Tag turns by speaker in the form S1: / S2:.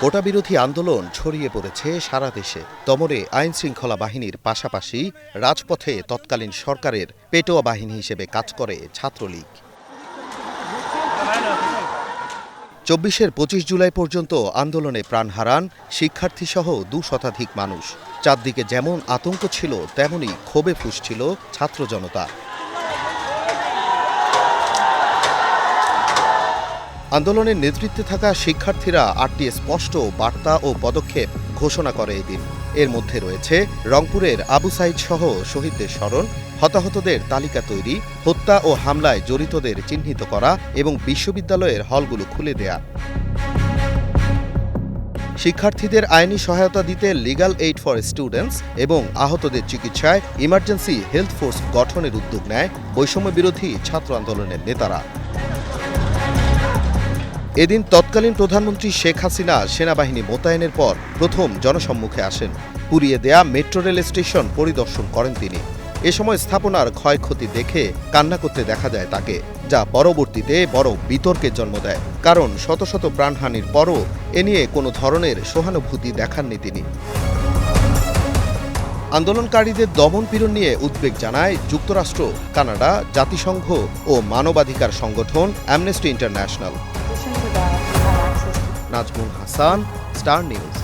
S1: কোটাবিরোধী আন্দোলন ছড়িয়ে পড়েছে সারা দেশে। দমনে আইন শৃঙ্খলা বাহিনীর পাশাপাশি রাজপথে তৎকালীন সরকারের পেটোয়া বাহিনী হিসেবে কাজ করে ছাত্রলীগ। ২৪-এর ২৫ জুলাই পর্যন্ত আন্দোলনে প্রাণ হারান শিক্ষার্থীসহ ২০০ শতাধিক মানুষ। চারদিকে যেমন আতঙ্ক ছিল, তেমনি ক্ষোভে ফুঁসছিল ছাত্র জনতা। আন্দোলনের নেতৃত্বে থাকা শিক্ষার্থীরা ৮টি স্পষ্ট বার্তা ও পদক্ষেপ ঘোষণা করে এদিন। এর মধ্যে রয়েছে রংপুরের আবু সাইদ সহ শহীদদের স্মরণ, হতাহতদের তালিকা তৈরি, হত্যা ও হামলায় জড়িতদের চিহ্নিত করা এবং বিশ্ববিদ্যালয়ের হলগুলো খুলে দেয়া। শিক্ষার্থীদের আইনি সহায়তা দিতে লিগ্যাল এইড ফর স্টুডেন্টস এবং আহতদের চিকিৎসায় ইমার্জেন্সি হেলথ ফোর্স গঠনের উদ্যোগ নেয় বৈষম্য বিরোধী ছাত্র আন্দোলনের নেতারা। এদিন তৎকালীন প্রধানমন্ত্রী শেখ হাসিনা সেনাবাহিনী মোতায়েনের পর প্রথম জনসম্মুখে আসেন। পুড়িয়ে দেয়া মেট্রো রেল স্টেশন পরিদর্শন করেন তিনি। এ সময় স্থাপনার ক্ষয়ক্ষতি দেখে কান্না করতে দেখা যায় তাকে, যা পরবর্তীতে বড় বিতর্কের জন্ম দেয়। কারণ শত শত প্রাণহানির পরও এ নিয়ে কোনো ধরনের সহানুভূতি দেখাননি তিনি। আন্দোলনকারীদের দমন-পীড়ন নিয়ে উদ্বেগ জানায় যুক্তরাষ্ট্র, কানাডা, জাতিসংঘ ও মানবাধিকার সংগঠন amnesty international. Nazmul Hasan, star news.